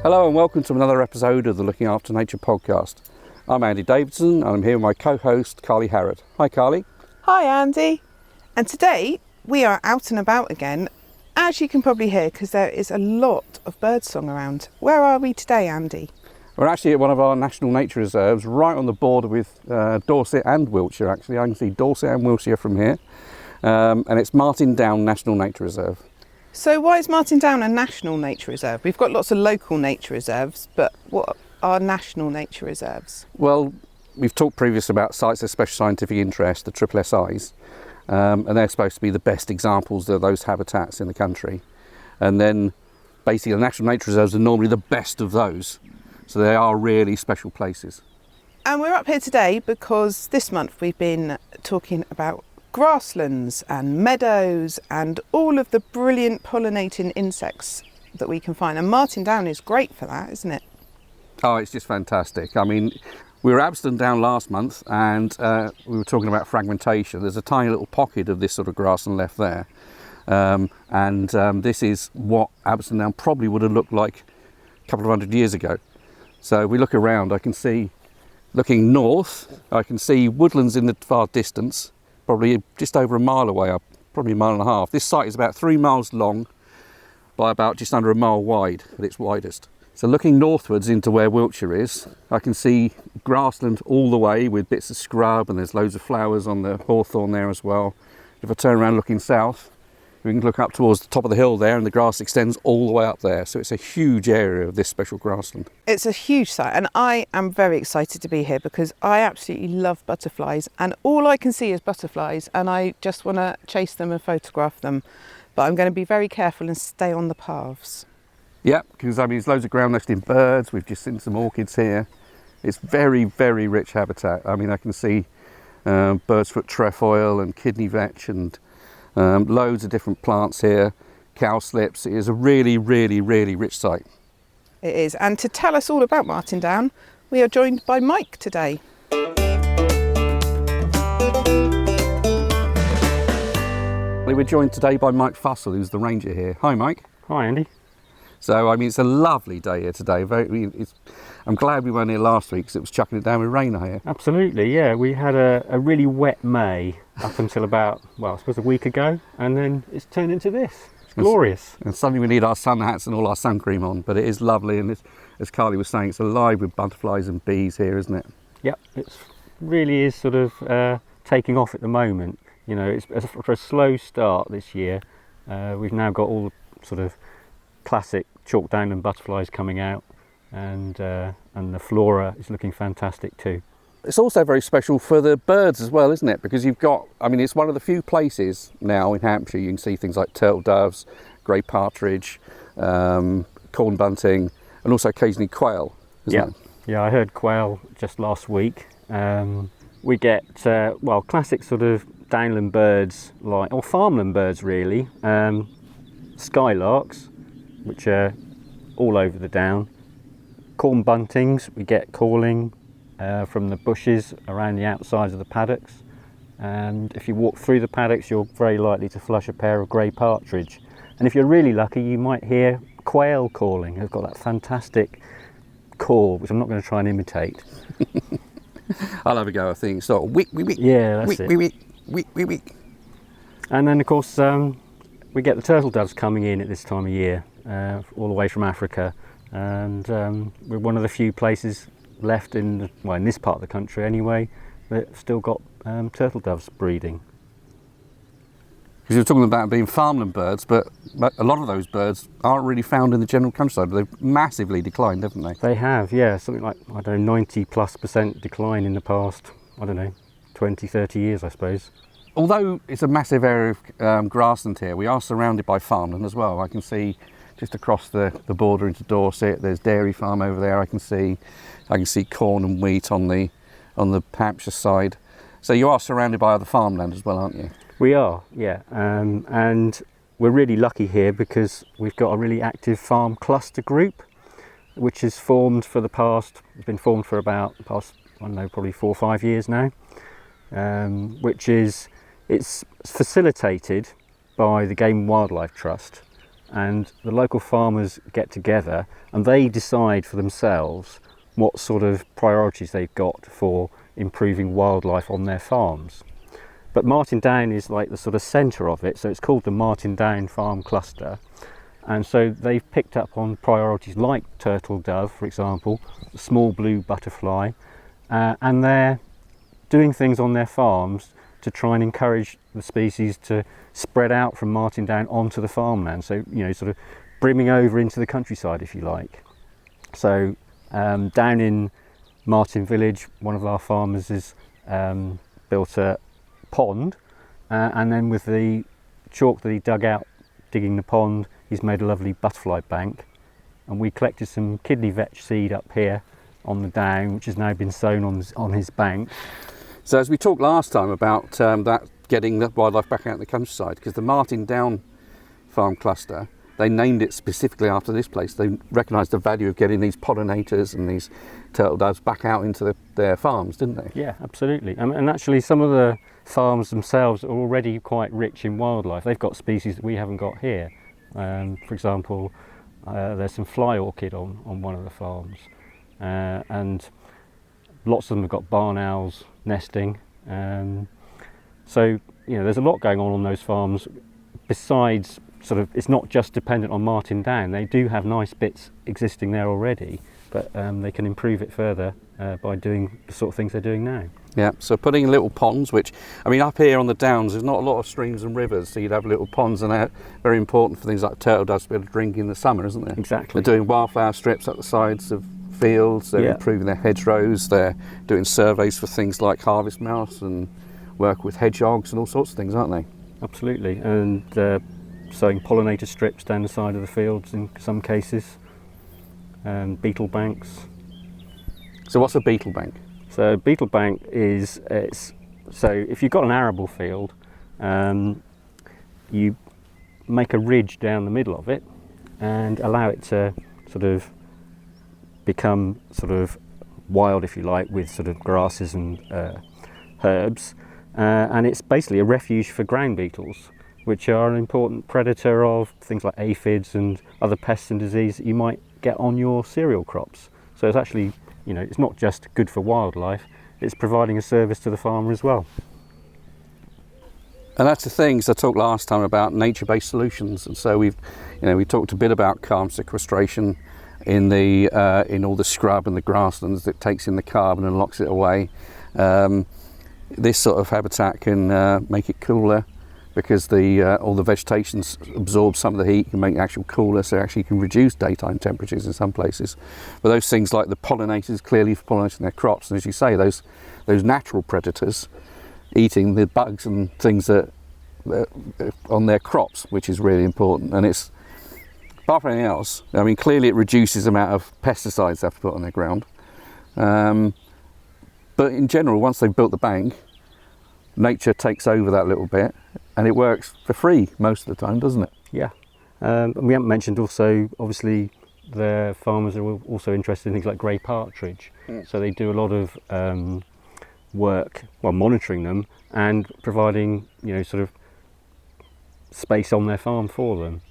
Hello and welcome to another episode of the Looking After Nature podcast. I'm Andy Davidson and I'm here with my co-host Carly Harrod. Hi Carly. Hi Andy. And today we are out and about again, as you can probably hear, because there is a lot of birdsong around. Where are we today, Andy? We're actually at one of our national nature reserves right on the border with Dorset and Wiltshire actually. I can see Dorset and Wiltshire from here and it's Martin Down National Nature Reserve. So why is Martin Down a national nature reserve? We've got lots of local nature reserves, but what are national nature reserves? Well, we've talked previously about sites of special scientific interest, the SSSIs, and they're supposed to be the best examples of those habitats in the country. And then basically the national nature reserves are normally the best of those. So they are really special places. And we're up here today because this month we've been talking about grasslands and meadows and all of the brilliant pollinating insects that we can find. And Martin Down is great for that, isn't it? Oh, it's just fantastic. I mean, we were at Abston Down last month and we were talking about fragmentation. There's a tiny little pocket of this sort of grassland left there. This is what Abston Down probably would have looked like a couple of hundred years ago. So we look around, I can see, looking north, I can see woodlands in the far distance, probably just over a mile away, probably a mile and a half. This site is about 3 miles long by about just under a mile wide at its widest. So looking northwards into where Wiltshire is, I can see grassland all the way with bits of scrub and there's loads of flowers on the hawthorn there as well. If I turn around looking south, we can look up towards the top of the hill there and the grass extends all the way up there. So it's a huge area of this special grassland. It's a huge site and I am very excited to be here because I absolutely love butterflies and all I can see is butterflies and I just want to chase them and photograph them. But I'm going to be very careful and stay on the paths. Yeah, because I mean there's loads of ground nesting birds. We've just seen some orchids here. It's very, very rich habitat. I mean I can see bird's foot trefoil and kidney vetch and loads of different plants here, cowslips. It is a really, really, really rich site. It is. And to tell us all about Martin Down, we are joined by Mike today. We're joined today by Mike Fussell, who's the ranger here. Hi, Mike. Hi, Andy. So, I mean, it's a lovely day here today. I'm glad we weren't here last week because it was chucking it down with rain here. Absolutely, yeah. We had a really wet May up until about, well, I suppose a week ago, and then it's turned into this. It's glorious. And suddenly we need our sun hats and all our sun cream on, but it is lovely, and it's, as Carly was saying, it's alive with butterflies and bees here, isn't it? Yep, it really is sort of taking off at the moment. You know, it's for a slow start this year. We've now got all the sort of classic chalk downland butterflies coming out, and the flora is looking fantastic too. It's also very special for the birds as well, isn't it? Because you've got, I mean, it's one of the few places now in Hampshire you can see things like turtle doves, grey partridge, corn bunting, and also occasionally quail, isn't it? Yeah, I heard quail just last week. We get, classic sort of downland birds, or farmland birds really, skylarks, which are all over the down. Corn buntings, we get calling from the bushes around the outsides of the paddocks, and if you walk through the paddocks you're very likely to flush a pair of grey partridge, and if you're really lucky you might hear quail calling. They've got that fantastic call which I'm not going to try and imitate. I'll have a go. I think so. Week. Yeah, that's it. Week. And then of course we get the turtle doves coming in at this time of year, all the way from Africa, and we're one of the few places left in this part of the country anyway that still got turtle doves breeding. Because you're talking about being farmland birds, but a lot of those birds aren't really found in the general countryside. They've massively declined, haven't they? They have, yeah, something like, I don't know, 90+% decline in the past, 20, 30 years I suppose. Although it's a massive area of grassland here, we are surrounded by farmland as well. I can see just across the border into Dorset, there's dairy farm over there. I can see corn and wheat on the Hampshire side. So you are surrounded by other farmland as well, aren't you? We are, yeah, and we're really lucky here because we've got a really active farm cluster group, which is formed for been formed for about probably 4 or 5 years now, it's facilitated by the Game and Wildlife Trust, and the local farmers get together and they decide for themselves what sort of priorities they've got for improving wildlife on their farms. But Martin Down is like the sort of centre of it, so it's called the Martin Down Farm Cluster. And so they've picked up on priorities like turtle dove, for example, the small blue butterfly, and they're doing things on their farms to try and encourage the species to spread out from Martin Down onto the farmland. So, you know, sort of brimming over into the countryside, if you like. So down in Martin Village, one of our farmers has built a pond, and then with the chalk that he dug out digging the pond, he's made a lovely butterfly bank, and we collected some kidney vetch seed up here on the down, which has now been sown on his bank. So as we talked last time about that getting the wildlife back out in the countryside, because the Martin Down Farm Cluster, they named it specifically after this place. They recognised the value of getting these pollinators and these turtle doves back out into their farms, didn't they? Yeah, absolutely. And actually some of the farms themselves are already quite rich in wildlife. They've got species that we haven't got here. For example, there's some fly orchid on one of the farms, and lots of them have got barn owls nesting. So, you know, there's a lot going on those farms. Besides, sort of, it's not just dependent on Martin Down. They do have nice bits existing there already, but they can improve it further by doing the sort of things they're doing now. Yeah, so putting in little ponds, which, I mean, up here on the downs, there's not a lot of streams and rivers, so you'd have little ponds, and they're very important for things like turtle doves to be able to drink in the summer, isn't there? Exactly. They're doing wildflower strips up the sides of fields, they're improving their hedgerows, they're doing surveys for things like harvest mouse and work with hedgehogs and all sorts of things, aren't they? Absolutely, and sowing pollinator strips down the side of the fields in some cases, beetle banks. So what's a beetle bank? So beetle bank is, so if you've got an arable field, you make a ridge down the middle of it and allow it to sort of become sort of wild, if you like, with sort of grasses and herbs, and it's basically a refuge for ground beetles, which are an important predator of things like aphids and other pests and disease that you might get on your cereal crops. So it's actually, you know, it's not just good for wildlife, it's providing a service to the farmer as well. And that's the things I talked last time about nature-based solutions, and so we talked a bit about carbon sequestration in all the scrub and the grasslands that takes in the carbon and locks it away. This sort of habitat can make it cooler, because all the vegetation absorbs some of the heat, can make it actual cooler, so actually can reduce daytime temperatures in some places. But those things like the pollinators, clearly for pollinating their crops, and as you say, those natural predators eating the bugs and things that on their crops, which is really important. And it's, apart from anything else, I mean, clearly it reduces the amount of pesticides they have to put on their ground. But in general, once they've built the bank, nature takes over that little bit, and it works for free most of the time, doesn't it? Yeah. And we haven't mentioned also, obviously, the farmers are also interested in things like grey partridge. So they do a lot of work, well, monitoring them and providing, you know, sort of space on their farm for them.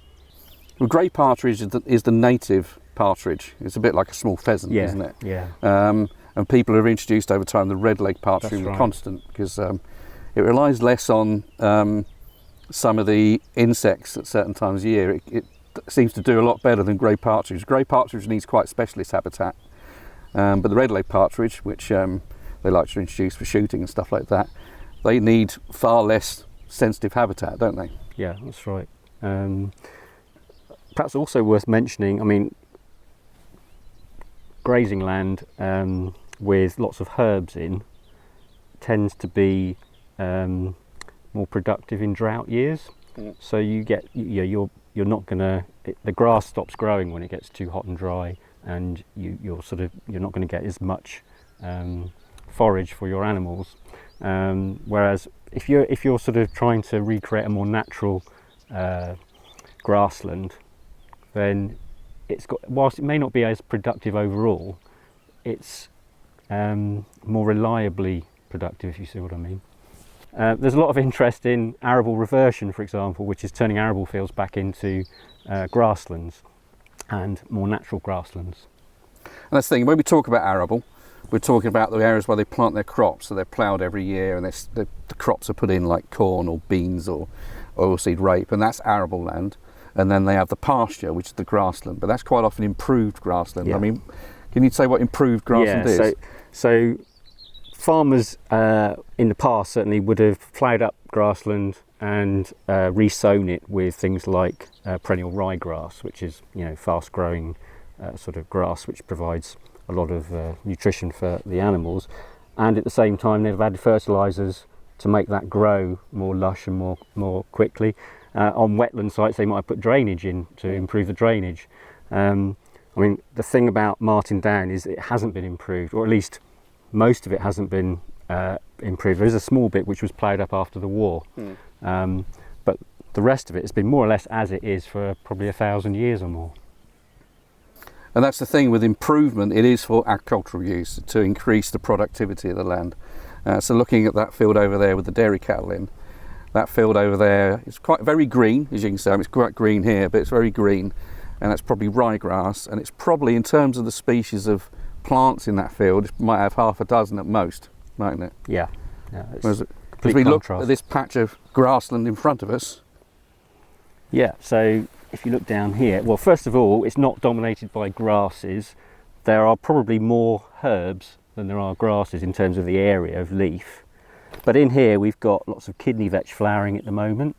Well, grey partridge is the native partridge. It's a bit like a small pheasant, isn't it? Yeah. And people have introduced over time the red-legged partridge and the constant, because it relies less on some of the insects at certain times of year. It seems to do a lot better than grey partridge. Grey partridge needs quite specialist habitat, but the red-legged partridge, which they like to introduce for shooting and stuff like that, they need far less sensitive habitat, don't they? Yeah, that's right. Perhaps also worth mentioning, I mean, grazing land with lots of herbs in tends to be more productive in drought years. So you get, you're not gonna, the grass stops growing when it gets too hot and dry, and you're not going to get as much forage for your animals. Whereas if you're sort of trying to recreate a more natural grassland, then it's got, whilst it may not be as productive overall, it's more reliably productive, if you see what I mean. There's a lot of interest in arable reversion, for example, which is turning arable fields back into grasslands and more natural grasslands. And that's the thing, when we talk about arable, we're talking about the areas where they plant their crops, so they're ploughed every year, and the crops are put in like corn or beans or oilseed rape, and that's arable land. And then they have the pasture, which is the grassland, but that's quite often improved grassland. Yeah. I mean, can you say what improved grassland is? So farmers in the past certainly would have ploughed up grassland and resown it with things like perennial ryegrass, which is, you know, fast growing sort of grass which provides a lot of nutrition for the animals, and at the same time they've added fertilisers to make that grow more lush and more quickly. On wetland sites they might put drainage in to improve the drainage. I mean, the thing about Martin Down is it hasn't been improved, or at least most of it hasn't been improved. There is a small bit which was ploughed up after the war, but the rest of it has been more or less as it is for probably 1,000 years or more. And that's the thing with improvement, it is for agricultural use, to increase the productivity of the land. So looking at that field over there with the dairy cattle in, that field over there is quite very green, as you can see. It's quite green here, but it's very green, and that's probably ryegrass, and it's probably, in terms of the species of plants in that field, it might have half a dozen at most, mightn't it? Yeah. As we look at this patch of grassland in front of us. Yeah, so if you look down here, well, first of all, it's not dominated by grasses. There are probably more herbs than there are grasses in terms of the area of leaf. But in here we've got lots of kidney vetch flowering at the moment,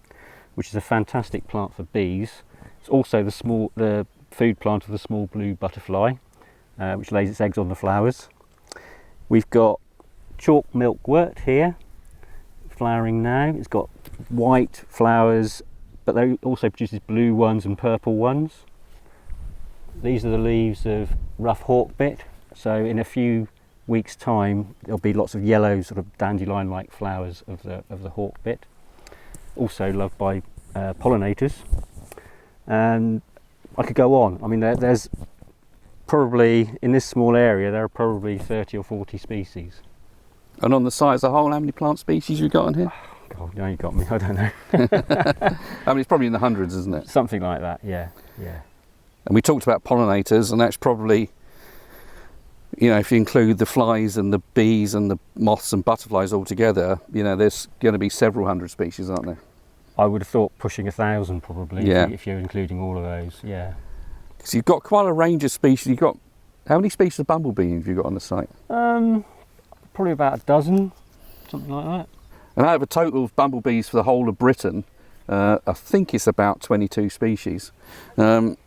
which is a fantastic plant for bees. It's also the food plant of the small blue butterfly, which lays its eggs on the flowers. We've got chalk milkwort here, flowering now. It's got white flowers, but they also produces blue ones and purple ones. These are the leaves of rough hawkbit. So in a few weeks' time, there'll be lots of yellow, sort of dandelion-like flowers of the hawkbit. Also loved by pollinators. And I could go on. I mean, there's probably, in this small area, there are probably 30 or 40 species. And on the site as a whole, how many plant species you got on here? God, now you got me, I don't know. I mean, it's probably in the hundreds, isn't it? Something like that, yeah. And we talked about pollinators, and that's probably, you know, if you include the flies and the bees and the moths and butterflies all together, you know, there's going to be several hundred species, aren't there? I would have thought pushing 1,000 probably, yeah, if you're including all of those, yeah. Because you've got quite a range of species. You've got, how many species of bumblebee have you got on the site? Probably about a dozen, something like that. And out of a total of bumblebees for the whole of Britain, I think it's about 22 species. You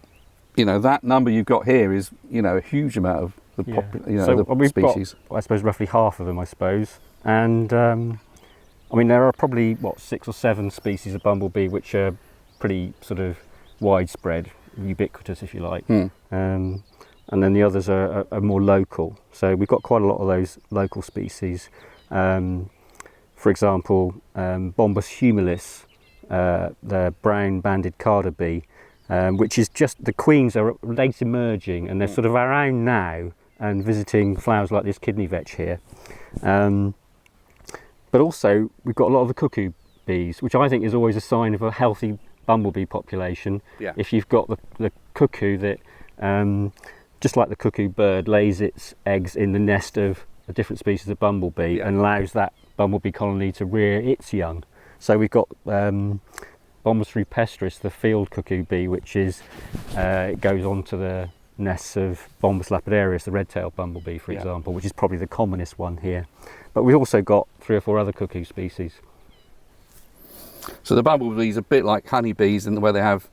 know, that number you've got here is, you know, a huge amount of the, the species. Got, I suppose, roughly half of them, I suppose. And I mean, there are probably, 6 or 7 species of bumblebee which are pretty sort of widespread, ubiquitous, if you like. And then the others are more local. So we've got quite a lot of those local species. For example, Bombus humilis, the brown banded carder bee, which is just, the queens are late emerging and they're sort of around now and visiting flowers like this kidney vetch here. But also we've got a lot of the cuckoo bees, which I think is always a sign of a healthy bumblebee population. Yeah. If you've got the cuckoo that, just like the cuckoo bird, lays its eggs in the nest of a different species of bumblebee and allows that bumblebee colony to rear its young. So we've got Bombus rupestris, the field cuckoo bee, which is it goes on to the nests of Bombus lapidarius, the red-tailed bumblebee, for example, which is probably the commonest one here. But we've also got 3 or 4 other cuckoo species. So the bumblebees are a bit like honeybees in the way they have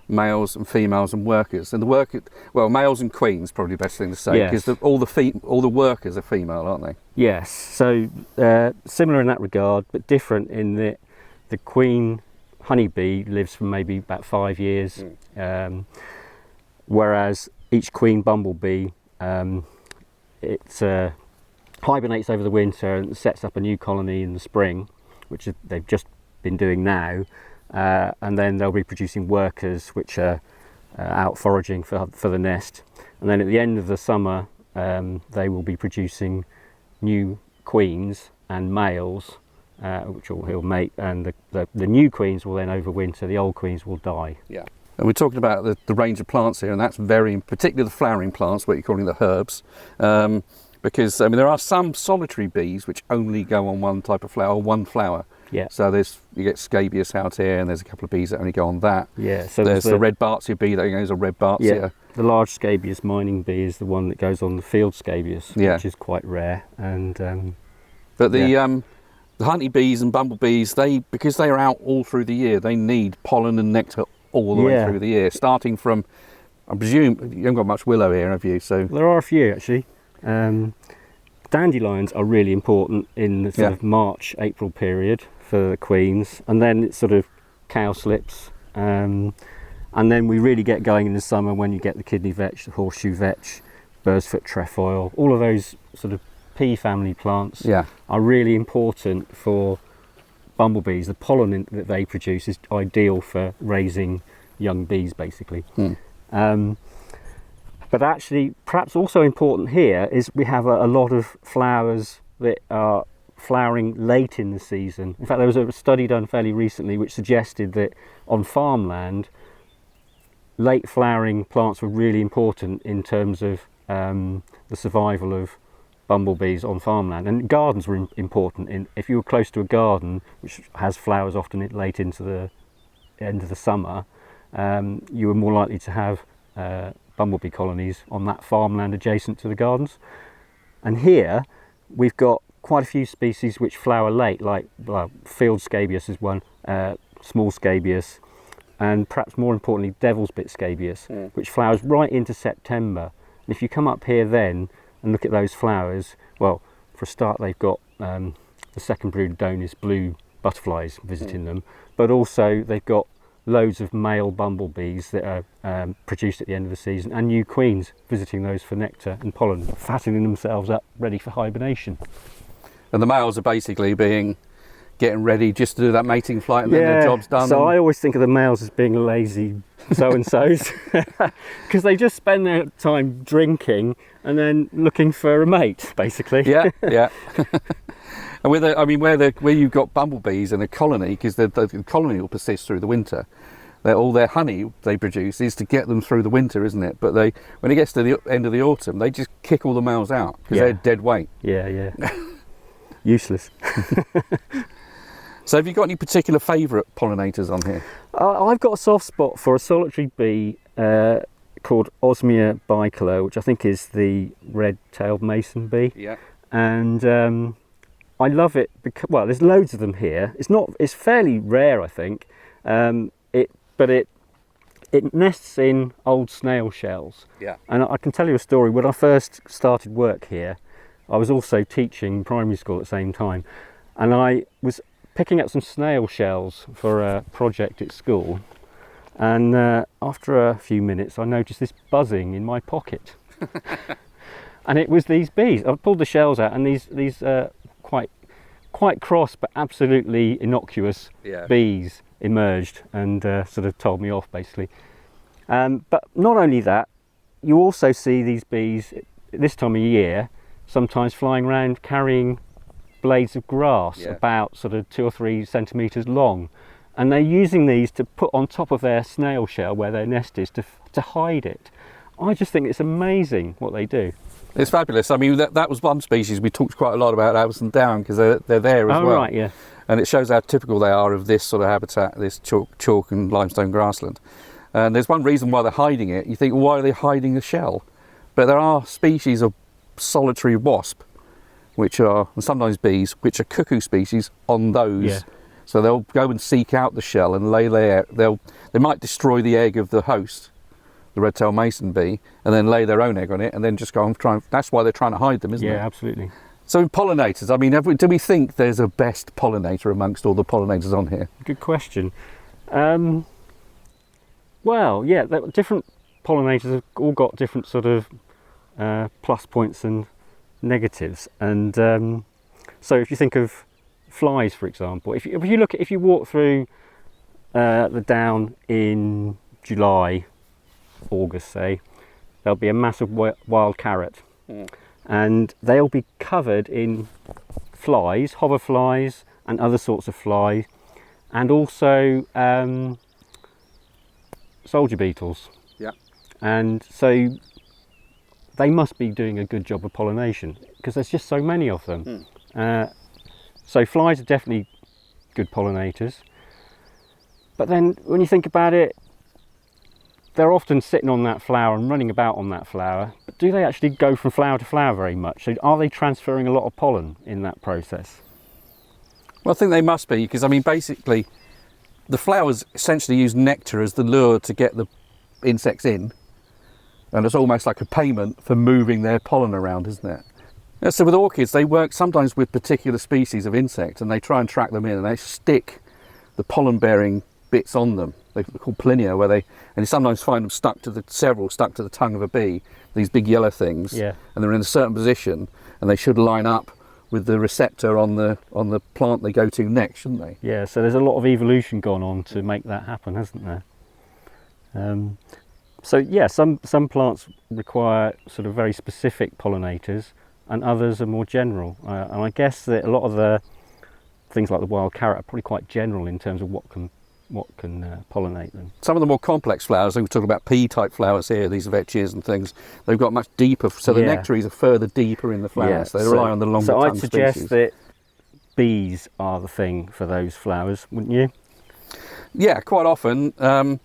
males and females and workers. And males and queens, probably the best thing to say, because all the workers are female, aren't they? Yes. So similar in that regard, but different in that the queen honeybee lives for maybe about 5 years, whereas each queen bumblebee it hibernates over the winter and sets up a new colony in the spring, which they've just been doing now, and then they'll be producing workers which are out foraging for the nest, and then at the end of the summer they will be producing new queens and males which he'll mate, and the new queens will then overwinter. The old queens will die. Yeah. And we're talking about the range of plants here, and that's particularly the flowering plants, what you're calling the herbs, because there are some solitary bees which only go on one type of flower, one flower. Yeah. So you get scabious out here, and there's a couple of bees that only go on that. Yeah. So there's the red Bartsia bee that goes on red Bartsia. Yeah. The large scabious mining bee is the one that goes on the field scabious, which is quite rare. And but the honeybees and bumblebees, because they are out all through the year, they need pollen and nectar all the way through the year, starting from, I presume, you haven't got much willow here, have you? So there are a few actually. Dandelions are really important in the sort of March, April period for the queens, and then it's sort of cowslips, and then we really get going in the summer when you get the kidney vetch, the horseshoe vetch, bird's-foot trefoil, all of those sort of pea family plants are really important for bumblebees. The pollen that they produce is ideal for raising young bees, basically. But actually, perhaps also important here is we have a lot of flowers that are flowering late in the season. In fact, there was a study done fairly recently which suggested that on farmland, late flowering plants were really important in terms of the survival of bumblebees on farmland. And gardens were important. If you were close to a garden which has flowers often late into the end of the summer, you were more likely to have bumblebee colonies on that farmland adjacent to the gardens. And here we've got quite a few species which flower late, like field scabious is one, small scabious, and perhaps more importantly devil's bit scabious, which flowers right into September. And if you come up here then and look at those flowers, well, for a start they've got the second brood Donis blue butterflies visiting them, but also they've got loads of male bumblebees that are produced at the end of the season, and new queens visiting those for nectar and pollen, fattening themselves up ready for hibernation. And the males are basically getting ready just to do that mating flight, and then their job's done. So I always think of the males as being lazy so-and-sos, because they just spend their time drinking and then looking for a mate, basically. Yeah. And where you've got bumblebees in a colony, because the colony will persist through the winter, all their honey they produce is to get them through the winter, isn't it? But when it gets to the end of the autumn, they just kick all the males out because they're dead weight. Yeah. Useless. So have you got any particular favourite pollinators on here? I've got a soft spot for a solitary bee called Osmia bicolor, which I think is the red-tailed mason bee. Yeah. And I love it because, well, there's loads of them here. It's fairly rare, I think. But it nests in old snail shells. Yeah. And I can tell you a story. When I first started work here, I was also teaching primary school at the same time, and I was picking up some snail shells for a project at school, and after a few minutes I noticed this buzzing in my pocket. And it was these bees. I pulled the shells out, and these quite cross but absolutely innocuous bees emerged and sort of told me off, basically. But not only that, you also see these bees this time of year sometimes flying around carrying blades of grass about sort of 2 or 3 centimetres long, and they're using these to put on top of their snail shell where their nest is to hide it. I just think it's amazing what they do. It's fabulous. I mean, that was one species we talked quite a lot about, Addison Down, because they're there as well. Right, yeah. And it shows how typical they are of this sort of habitat, this chalk and limestone grassland. And there's one reason why they're hiding it. You think, well, why are they hiding the shell? But there are species of solitary wasp, which are, and sometimes bees, which are cuckoo species on those. Yeah. So they'll go and seek out the shell and lay there. They might destroy the egg of the host, the red-tailed mason bee, and then lay their own egg on it, and then just go and that's why they're trying to hide them, isn't it? Yeah, absolutely. So pollinators, I mean, do we think there's a best pollinator amongst all the pollinators on here? Good question. Well, yeah, different pollinators have all got different sort of plus points and negatives. And so if you think of flies, for example, if you walk through the down in July, August, say, there'll be a massive wild carrot. And they'll be covered in flies, hoverflies, and other sorts of flies, and also soldier beetles. Yeah. And so they must be doing a good job of pollination because there's just so many of them. So flies are definitely good pollinators. But then when you think about it, they're often sitting on that flower and running about on that flower. But do they actually go from flower to flower very much? So are they transferring a lot of pollen in that process? Well, I think they must be, because I mean, basically, the flowers essentially use nectar as the lure to get the insects in, and it's almost like a payment for moving their pollen around, isn't it? Yeah, so with orchids, they work sometimes with particular species of insect, and they try and track them in, and they stick the pollen-bearing bits on them. They're called pollinia, and you sometimes find them stuck to the tongue of a bee, these big yellow things, Yeah. and they're in a certain position, and they should line up with the receptor on the plant they go to next, shouldn't they? Yeah, so there's a lot of evolution gone on to make that happen, hasn't there? So yeah, some plants require sort of very specific pollinators, and others are more general. And I guess that a lot of the things like the wild carrot are probably quite general in terms of what can pollinate them. Some of the more complex flowers, we're talking about pea-type flowers here, these vetches and things, they've got much deeper, so the Yeah. nectaries are further deeper in the flowers, Yeah, so they rely on the longer So tongue I'd suggest species. that bees are the thing for those flowers, wouldn't you? Yeah, quite often. And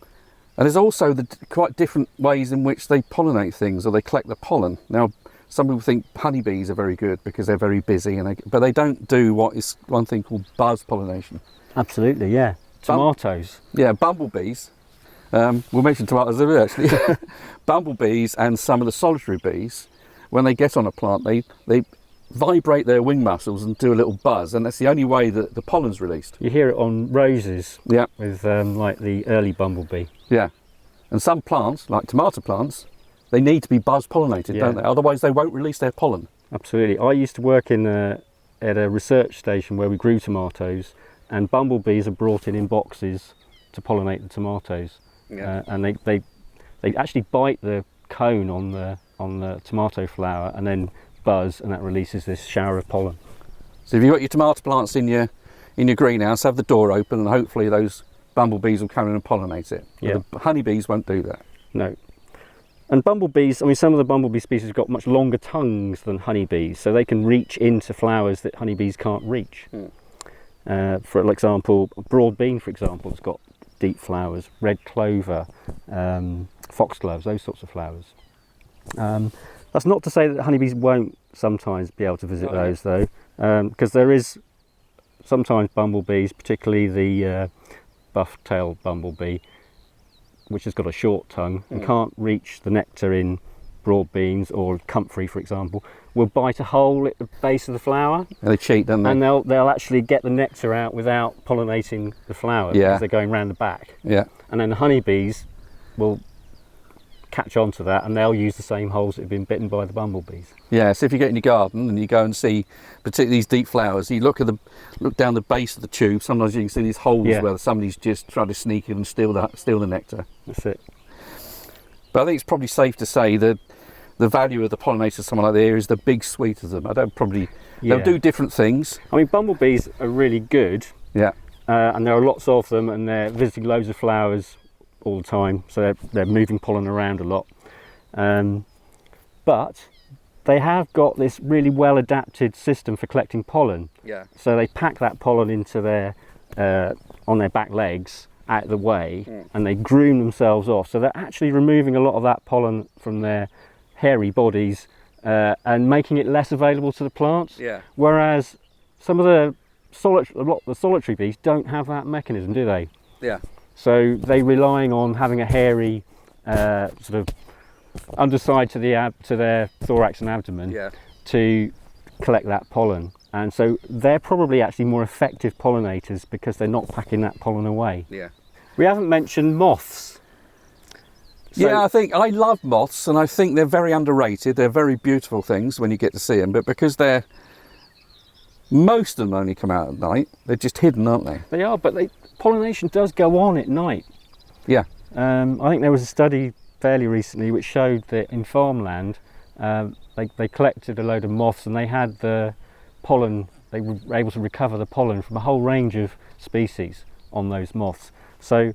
there's also the quite different ways in which they pollinate things, or they collect the pollen. Now, some people think honeybees are very good because they're very busy, but they don't do what is one thing called buzz pollination. Absolutely, yeah. Tomatoes. Yeah, bumblebees. We'll mention tomatoes a bit, actually. Bumblebees and some of the solitary bees, when they get on a plant, they vibrate their wing muscles and do a little buzz, and that's the only way that the pollen's released. You hear it on roses. Yeah. With like the early bumblebee. Yeah. And some plants, like tomato plants, they need to be buzz pollinated, Yeah. don't they? Otherwise they won't release their pollen. Absolutely. I used to work at a research station where we grew tomatoes, and bumblebees are brought in boxes to pollinate the tomatoes. Yeah. And they actually bite the cone on the tomato flower and then buzz, and that releases this shower of pollen. So if you've got your tomato plants in your greenhouse, have the door open, and hopefully those bumblebees will come in and pollinate it. But Yeah. the honeybees won't do that. No. And bumblebees, I mean, some of the bumblebee species have got much longer tongues than honeybees, so they can reach into flowers that honeybees can't reach. For example, broad bean, for example, has got deep flowers, red clover, foxgloves, those sorts of flowers. That's not to say that honeybees won't sometimes be able to visit those, though, because there is sometimes bumblebees, particularly the buff-tailed bumblebee, which has got a short tongue and can't reach the nectar in broad beans, or comfrey, for example, will bite a hole at the base of the flower. And they cheat, don't they? And they'll actually get the nectar out without pollinating the flower, Yeah. because they're going round the back. Yeah. And then the honeybees will catch on to that, and they'll use the same holes that have been bitten by the bumblebees. Yeah, so if you get in your garden and you go and see particularly these deep flowers, you look down the base of the tube, sometimes you can see these holes where somebody's just trying to sneak in and steal the nectar. That's it. But I think it's probably safe to say that the value of the pollinator of something like that is the big suite of them. They'll do different things. I mean, bumblebees are really good, Yeah. and there are lots of them, and they're visiting loads of flowers all the time, so they're moving pollen around a lot. But they have got this really well adapted system for collecting pollen. Yeah. So they pack that pollen into on their back legs out of the way, and they groom themselves off. So they're actually removing a lot of that pollen from their hairy bodies and making it less available to the plants. Yeah. Whereas some of the solitary bees don't have that mechanism, do they? Yeah. So they're relying on having a hairy sort of underside to their thorax and abdomen to collect that pollen. And so they're probably actually more effective pollinators because they're not packing that pollen away. Yeah. We haven't mentioned moths. So, Yeah, I love moths, and I think they're very underrated. They're very beautiful things when you get to see them, but because most of them only come out at night, they're just hidden, aren't they? They are, but pollination does go on at night. Yeah. I think there was a study fairly recently which showed that in farmland, they collected a load of moths, and they had the pollen they were able to recover the pollen from a whole range of species on those moths. So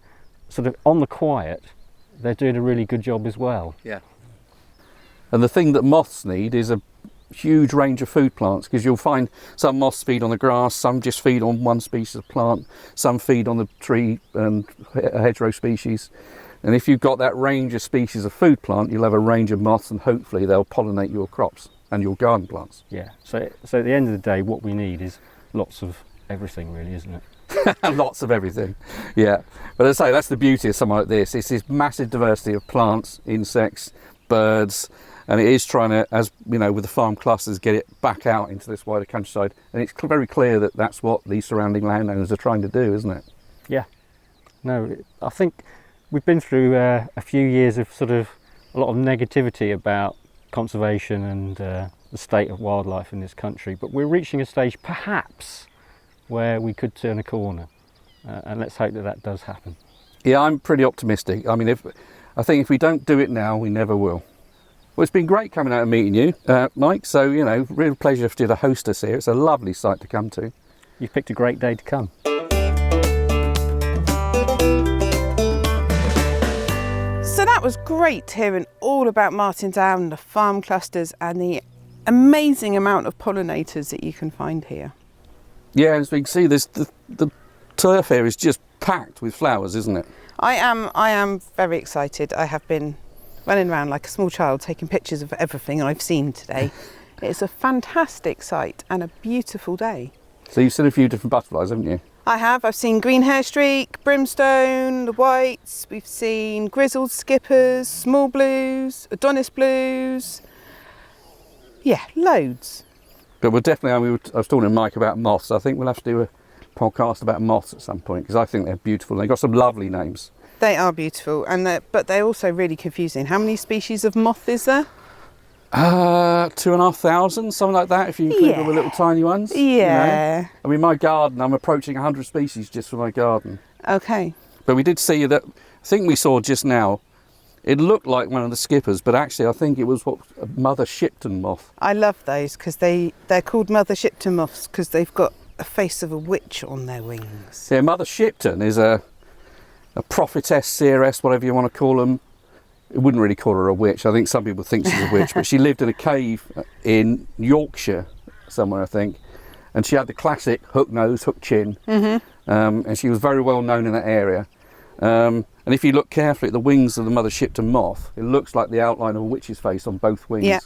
sort of on the quiet, they're doing a really good job as well. Yeah. And the thing that moths need is a huge range of food plants, because you'll find some moths feed on the grass, some just feed on one species of plant, some feed on the tree and hedgerow species. And if you've got that range of species of food plant, you'll have a range of moths, and hopefully they'll pollinate your crops and your garden plants. Yeah, so at the end of the day, what we need is lots of everything, really, isn't it? Lots of everything, yeah. But as I say, that's the beauty of something like this. It's this massive diversity of plants, insects, birds, and it is trying to, as you know, with the farm clusters, get it back out into this wider countryside. And it's very clear that that's what these surrounding landowners are trying to do, isn't it? Yeah. No, I think we've been through a few years of sort of a lot of negativity about conservation and the state of wildlife in this country, but we're reaching a stage perhaps where we could turn a corner, and let's hope that that does happen. Yeah, I'm pretty optimistic. I mean, I think if we don't do it now, we never will. Well, it's been great coming out and meeting you, Mike. So, you know, real pleasure for you to host us here. It's a lovely site to come to. You've picked a great day to come. So that was great hearing all about Martin Down, the farm clusters, and the amazing amount of pollinators that you can find here. Yeah, as we can see, the turf here is just packed with flowers, isn't it? I am very excited. I have been running around like a small child taking pictures of everything I've seen today. It's a fantastic sight and a beautiful day. So you've seen a few different butterflies, haven't you? I have. I've seen green hairstreak, brimstone, the whites. We've seen grizzled skippers, small blues, Adonis blues. Yeah, loads. But we'll definitely, I was talking to Mike about moths. I think we'll have to do a podcast about moths at some point, because I think they're beautiful. They've got some lovely names. They are beautiful, but they're also really confusing. How many species of moth is there? 2,500, something like that, if you include all the little tiny ones. Yeah. You know? I mean, my garden, I'm approaching 100 species just for my garden. Okay. But we did see that, I think we saw just now, it looked like one of the skippers, but actually I think it was a Mother Shipton moth. I love those because they're called Mother Shipton moths because they've got a face of a witch on their wings. Yeah, Mother Shipton is a prophetess, seeress, whatever you want to call them. I wouldn't really call her a witch. I think some people think she's a witch, but she lived in a cave in Yorkshire somewhere, I think. And she had the classic hook nose, hook chin. Mm-hmm. And she was very well known in that area. And if you look carefully at the wings of the Mother Shipton moth, it looks like the outline of a witch's face on both wings. Yeah.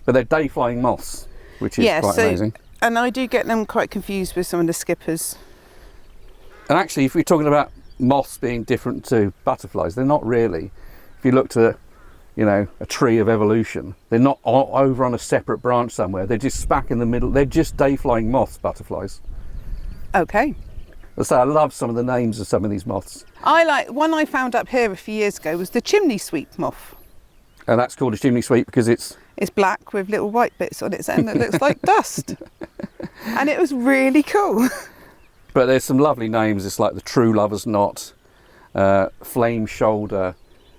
But they're day-flying moths, which is quite amazing. And I do get them quite confused with some of the skippers. And actually, if we're talking about moths being different to butterflies, they're not really. If you looked at, a tree of evolution, they're not over on a separate branch somewhere. They're just smack in the middle. They're just day-flying moths, butterflies. Okay. So I love some of the names of some of these moths. One I found up here a few years ago was the chimney sweep moth. And that's called a chimney sweep because it's black with little white bits on its end that looks like dust. And it was really cool. But there's some lovely names. It's like the true lover's knot, flame shoulder,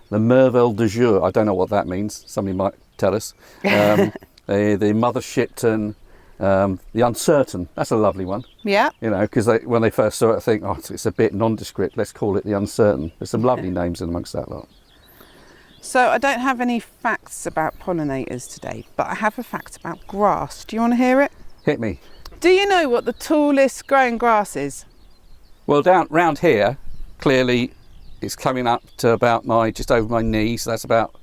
the merveille de jour. I don't know what that means. Somebody might tell us. The Mother Shipton. The uncertain, that's a lovely one. Yeah. Because when they first saw it, I think, it's a bit nondescript, let's call it the uncertain. There's some lovely names in amongst that lot. So I don't have any facts about pollinators today, but I have a fact about grass. Do you want to hear it? Hit me. Do you know what the tallest growing grass is? Well, round here, clearly it's coming up to about just over my knee, so that's about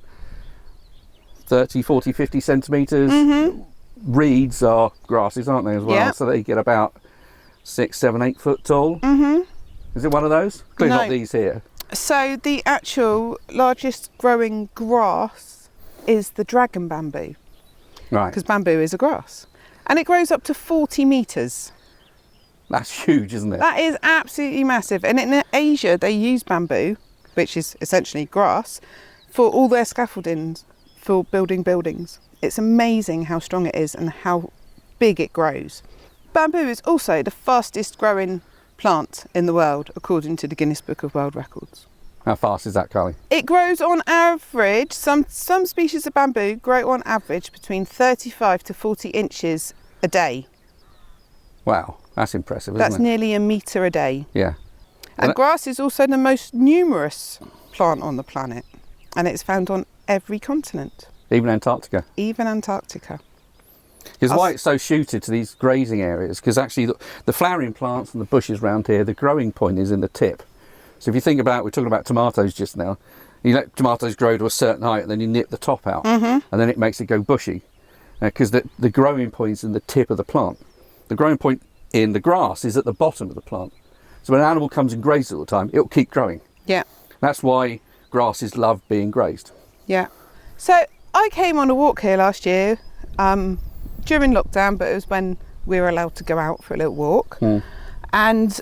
30, 40, 50 centimetres. Mm-hmm. Reeds are grasses, aren't they, as well? Yep. So they get about 6, 7, 8 foot tall. Mm-hmm. Is it one of those? Clearly not these here. So the actual largest growing grass is the dragon bamboo. Right. Because bamboo is a grass. And it grows up to 40 metres. That's huge, isn't it? That is absolutely massive. And in Asia, they use bamboo, which is essentially grass, for all their scaffoldings, for building buildings. It's amazing how strong it is and how big it grows. Bamboo is also the fastest growing plant in the world, according to the Guinness Book of World Records. How fast is that, Carly? It grows on average, some species of bamboo grow on average between 35 to 40 inches a day. Wow, that's impressive, That's isn't it? nearly a metre a day. Yeah. And grass is also the most numerous plant on the planet, and it's found on every continent, Even Antarctica. even Antarctica. Because why it's so suited to these grazing areas, because actually the flowering plants and the bushes around here, the growing point is in the tip. So if you think about, we're talking about tomatoes just now, you let tomatoes grow to a certain height and then you nip the top out, and then it makes it go bushy, because the growing point is in the tip of the plant. The growing point in the grass is at the bottom of the plant. So when an animal comes and grazes all the time, it'll keep growing. Yeah, That's why grasses love being grazed. yeah. So I came on a walk here last year during lockdown, but it was when we were allowed to go out for a little walk. And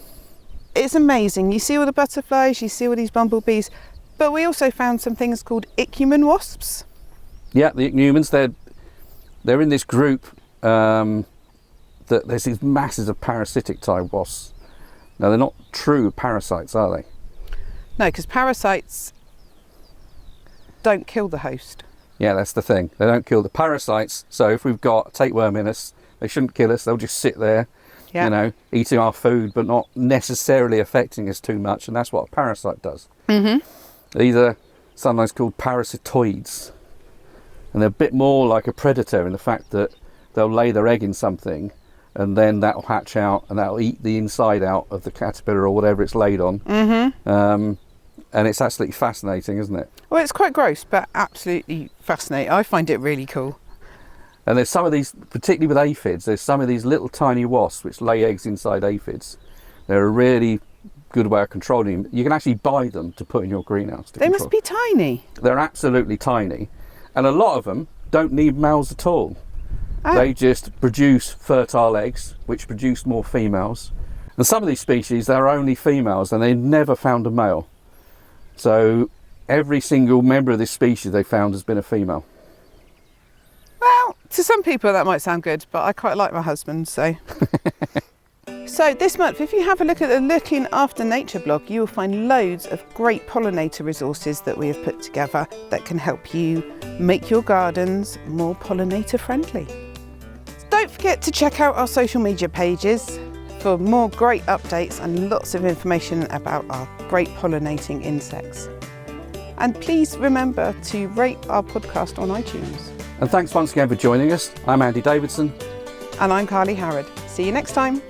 it's amazing. You see all the butterflies, you see all these bumblebees, but we also found some things called ichneumon wasps. Yeah, the ichneumons, they're in this group that there's these masses of parasitic type wasps. Now they're not true parasites, are they? No, because parasites don't kill the host. Yeah, that's the thing. They don't kill the parasites. So if we've got a tapeworm in us, they shouldn't kill us. They'll just sit there, Yeah. you know, eating our food, but not necessarily affecting us too much. And that's what a parasite does. These are sometimes called parasitoids. And they're a bit more like a predator in the fact that they'll lay their egg in something and then that'll hatch out and that'll eat the inside out of the caterpillar or whatever it's laid on. And it's absolutely fascinating, isn't it? Well, it's quite gross, but absolutely fascinating. I find it really cool. And there's some of these, particularly with aphids, there's some of these little tiny wasps which lay eggs inside aphids. They're a really good way of controlling them. You can actually buy them to put in your greenhouse. They must be tiny. They're absolutely tiny. And a lot of them don't need males at all. Oh. They just produce fertile eggs, which produce more females. And some of these species, they're only females and they've never found a male. So every single member of this species they found has been a female. Well, to some people that might sound good, but I quite like my husband, so. So this month, if you have a look at the Looking After Nature blog, you will find loads of great pollinator resources that we have put together that can help you make your gardens more pollinator friendly. Don't forget to check out our social media pages for more great updates and lots of information about our great pollinating insects. And please remember to rate our podcast on iTunes. And thanks once again for joining us. I'm Andy Davidson. And I'm Carly Howard. See you next time.